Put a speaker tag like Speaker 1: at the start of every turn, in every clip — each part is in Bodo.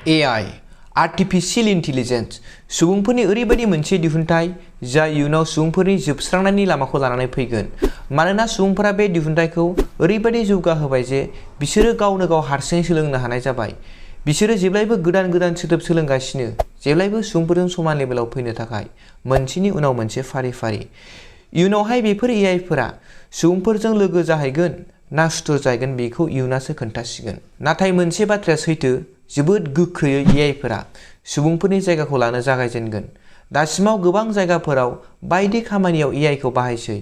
Speaker 1: AI आर्टिफिशियेल इन्टेलिजेन्स सुबुंफोरनि ओरैबायदि मोनसे दिहुनथाय जाय इयुनाव सुबुंफोरनि जोबस्रांनायनि लामाखौ लानानै फैगोन। मानोना सुबुंफोरा बे दिहुनथायखौ ओरैबायदि जौगाहोबाय जे बिसोरो गावनो गाव हारसिङै सोलोंनो हानाय जाबाय। बिसोरो जेब्लायबो गोदान गोदान सोदोब सोलोंगासिनो, जेब्लायबो सुबुंफोरजों समान लेभेलाव फैनो थाखाय मोनसेनि उनाव मोनसे फारि फारि। इयुनावहाय बेफोर एआइफोरा सुबुंफोरजों लोगो जाहैगोन ना सुथुर जाहैगोन बेखौ इयुनासो खोन्थासिगोन। नाथाय मोनसे बाथ्राया सैथो, जोबोद गोख्रैयै एआइफोरा सुबुंफोरनि जायगाखौ लानो जागायजेनगोन। दासिमाव गोबां जायगाफोराव बायदि खामानियाव एआइखौ बाहायसै।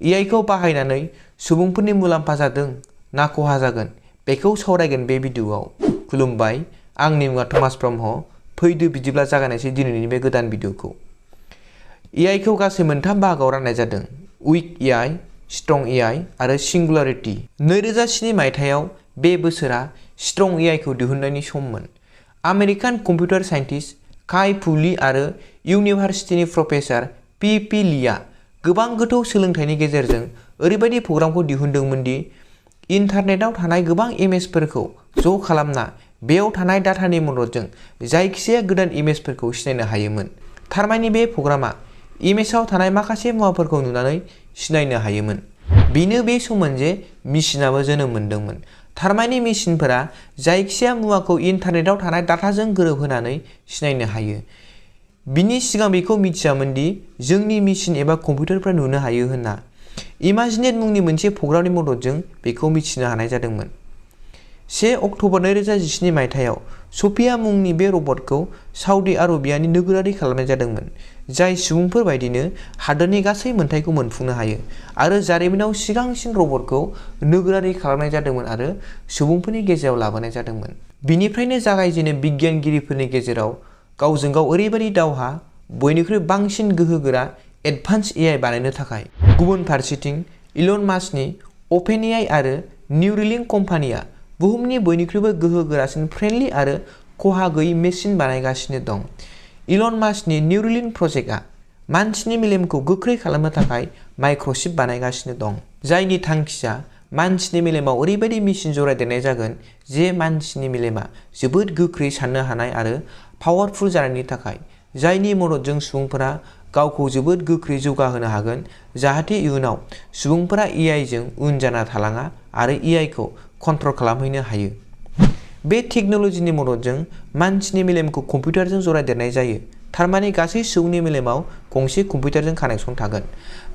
Speaker 1: एआइखौ बाहायनानै सुबुंफोरनि मुलाम्फा जादों ना खहा जागोन बेखौ सावरायगोन बे भिडिअआव। खुलुमबाय, आंनि मुङा टमास ब्रह्म। फैदो बिदिब्ला जागायनायसै दिनैनि बे गोदान भिडिअखौ। एआइखौ गासै मोनथाम बाहागोआव राननाय जादों: उइक एआइ, स्ट्रं एआइ आरो सिंगुलारिटी। 2007 मायथाइयाव बे बोसोरा स्ट्रं एआइखौ दिहुननायनि सममोन। आमेरिकान कम्पिउटार साइन्टिस्ट काइ फु ली आरो इउनिभार्सिटिनि प्रफेसार पि लीआ गोबां गोथौ सोलोंथाइनि गेजेरजों ओरैबायदि प्रग्रामखौ दिहुनदोंमोन दि इन्टारनेटआव थानाय गोबां इमेजफोरखौ ज' खालामना बेयाव थानाय डाटानि मददजों जायखिजाया गोदान इमेजफोरखौ सिनायनो हायोमोन। थारमानि बे प्रग्रामा इमेजआव थानाय माखासे मुवाफोरखौ नुनानै सिनायनो हायोमोन। बेनो बे सममोन जे मेसिनआबो जोनोम मोनदोंमोन। थारमानि मेसिनफोरा जायखिजाया मुवाखौ इन्टारनेटआव थानाय डाटाजों गोरोबहोनानै सिनायनो हायो। बिनि सिगां बेखौ मिथियामोन दि जोंनि मेसिन एबा कम्पिउटारफ्रा नुनो हायो होनना। इमाजिनेट मुंनि मोनसे प्रग्रामनि मददजों बेखौ मिथिनो हानाय जादोंमोन। 1 अक्ट'बर 2017 मायथाइयाव सफिया मुंनि बे रबटखौ सउदी आरबियानि नोगोरारि खालामनाय जादोंमोन, जाय सुबुंफोर बायदिनो हादोरनि गासै मोनथायखौ मोनफुंनो हायो आरो जारिमिनाव सिगांसिन रबटखौ नोगोरारि खालामनाय जादोंमोन आरो सुबुंफोरनि गेजेराव लाबोनाय जादोंमोन। बिनिफ्रायनो जागायजेनो बिगियानगिरिफोरनि गेजेराव गावजों गाव ओरैबायदि दावहा, बयनिख्रुइ बांसिन गोहोगोरा एडभान्स एआइ बानायनो थाखाय। गुबुन फारसेथिं इलन मास्कनि अपेन एआइ आरो निउरेलिंक कम्पानिया बुहुमनि बयनिख्रुइबो गोहोगोरासिन फ्रेन्डलि आरो खहा गैयै मेसिन बानायगासिनो दं। इलन मास्कनि निउरेलिंक प्रजेक्टआ मानसिनि मेलेमखौ गोख्रै खालामनो थाखाय माइक्र'चिप बानायगासिनो दं, जायनि थांखिया मानसिनि मेलेमाव ओरैबायदि मेसिन जरायदेरनाय जागोन जे मानसिनि मेलेमा जोबोद गोख्रै साननो हानाय आरो पावारफुल जानायनि थाखाय, जायनि मददजों सुबुंफोरा गावखौ जोबोद गोख्रै जौगाहोनो हागोन जाहाथे इयुनाव सुबुंफोरा एआइजों उन जाना थालाङा आरो एआइखौ कन्ट्रल खालामहैनो हायो। बे टेक्न'लजिनि मददजों मानसिनि मेलेमखौ कम्पिउटारजों जरायदेरनाय जायो। थारमानि गासै सुबुंनि मेलेमाव गंसे कम्पिउटारजों कानेक्सन थागोन,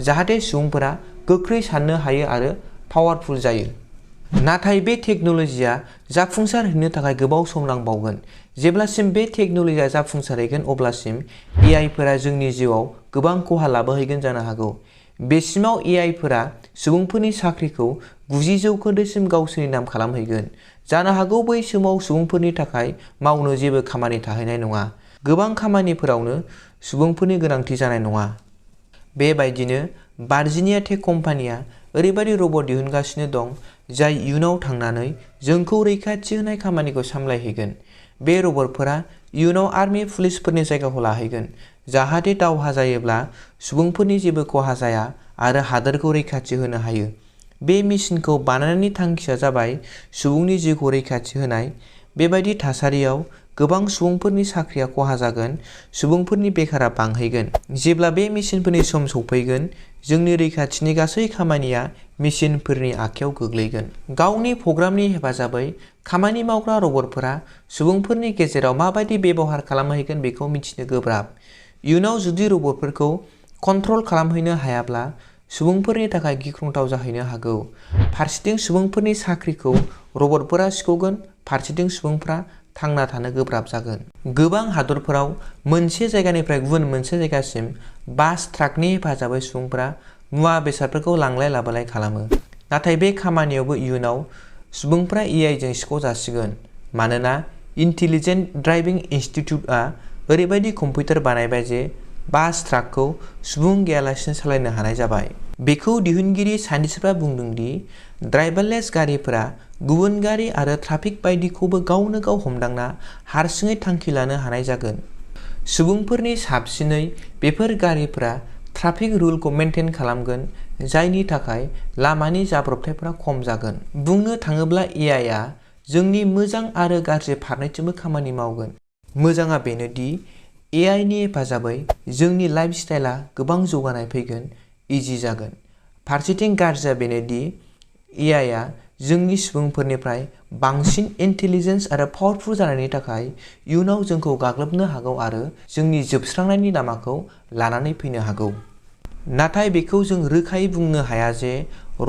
Speaker 1: जाहाथे सुबुंफोरा गोख्रै साननो हायो आरो पावारफुल जायो। नाथाय बे टेक्न'लजिया जाफुंसारहैनो थाखाय गोबाव सम नांबावगोन। जेब्लासिम बे टेक्न'लजिया जाफुंसारहैगोन अब्लासिम एआइफोरा जोंनि जिउआव गोबां खहा लाबोहैगोन जानो हागौ। बेसिमाव एआइफोरा सुबुंफोरनि साख्रिखौ 90% गावसोरनि नाम खालामहैगोन। जानो हागौ बै समाव सुबुंफोरनि थाखाय मावनो जेबो खामानि थाहैनाय नङा। गोबां खामानिफोरावनो सुबुंफोरनि गोनांथि जानाय नङा। बेबायदिनो भार्जिनिया टेक कम्पानिया ओरैबायदि रबट दिहुनगासिनो दं जाय इयुनाव थांनानै जोंखौ रैखाथि होनाय खामानिखौ सामलायहैगोन। बे रबटफोरा इयुनाव आर्मि पुलिसफोरनि जायगाखौ लाहैगोन, जाहाथे दावहा जायोब्ला सुबुंफोरनि जेबो खहा जाया आरो हादोरखौ रैखाथि होनो हायो। बे मेसिनखौ बानायनायनि थांखिया जाबाय सुबुंनि जिउखौ रैखाथि होनाय। बेबायदि थासारियाव गोबां सुबुंफोरनि साख्रिया खहा जागोन, सुबुंफोरनि बेकारा बांहैगोन। जेब्ला बे मेसिनफोरनि सम सौफैगोन, जोंनि रैखाथिनि गासै खामानिया मेसिनफोरनि आखायाव गोग्लैगोन। गावनि प्रग्रामनि हेफाजाबै खामानि मावग्रा रबटफोरा सुबुंफोरनि गेजेराव माबायदि बेबहार खालामहैगोन बेखौ मिथिनो गोब्राब। इयुनाव जुदि रबटफोरखौ कन्ट्रल खालामहैनो हायाब्ला सुबुंफोरनि थाखाय गिख्रंथाव जाहैनो हागौ। फारसेथिं सुबुंफोरनि साख्रिखौ रबटफोरा सिख'गोन, फारसेथिं सुबुंफोरा थांना थानो गोब्राब जागोन। गोबां हादरफोराव मोनसे जायगानिफ्राय गुबुन मोनसे जायगासिम बास ट्राकनि हेफाजाबै सुबुंफोरा मुवा बेसादफोरखौ लांलाय लाबोलाय खालामो। नाथाय बे खामानियावबो इयुनाव सुबुंफोरा एआइजों सिख'जासिगोन, मानोना इन्टेलिजेन्ट ड्राइभिं इनस्टिट्युटआ ओरैबायदि कम्पिउटार बानायबाय जे बास ट्राकखौ सुबुं गैयालासेनो सालायनो हानाय जाबाय। बेखौ दिहुनगिरि साइन्टिस्टफोरा बुंदों दि ड्राइभारलेस गारिफोरा गुबुन गारि आरो ट्राफिक बायदिखौबो गावनो गाव हमदांना हारसिङै थांखि लानो हानाय जागोन। सुबुंफोरनि साबसिनै बेफोर गारिफोरा ट्राफिक रुलखौ मेनटेन खालामगोन, जायनि थाखाय लामानि जाब्रबथायफोरा खम जागोन। बुंनो थाङोब्ला एआइआ जोंनि मोजां आरो गाज्रि फारनैथिंबो खामानि मावगोन। मोजाङा बेनोदि AI नि हेफाजाबै जोंनि लाइफ स्टाइला गोबां जौगानाय फैगोन, इजि जागोन। फारसेथिं गाज्रिया बेनोदि AI आ जोंनि सुबुंफोरनिफ्राय बांसिन इन्टेलिजेन्स आरो पावारफुल जानायनि थाखाय इयुनाव जोंखौ गाग्लोबनो हागौ आरो जोंनि जोबस्रांनायनि लामाखौ लानानै फैनो हागौ। नाथाय बेखौ जों रोखायै बुंनो हाया जे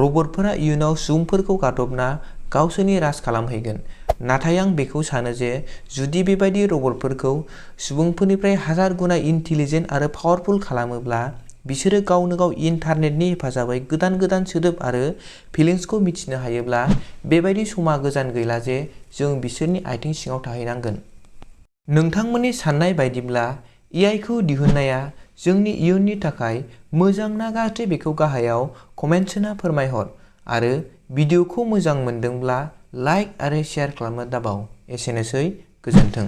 Speaker 1: रबटफोरा इयुनाव सुबुंफोरखौ गादबना गावसोरनि राज खालामहैगोन। नाथाय आं बेखौ सानो जे जुदि बेबादि रबटफोरखौ सुबुंफोरनिफ्राय हाजार गुना इन्टेलिजेन्ट आरो पावारफुल खालामोब्ला बिसोरो गावनो गाव इन्टारनेटनि हेफाजाबै गोदान गोदान सोदोब आरो फिलिंसखौ मिथिनो हायोब्ला बेबायदि समा गोजान गैला जे जों बिसोरनि आथिं सिङाव थाहैनांगोन। नोंथांमोननि साननाय बायदिब्ला AI खौ दिहुननाया जोंनि इयुननि थाखाय मोजां ना गाज्रि बेखौ गाहायाव कमेन्ट सोना फोरमायहर आरो भिडिअखौ मोजां मोनदोंब्ला लाइक आरो शेयार खालामनो दाबाव। एसेनोसै, गोजोन्थों।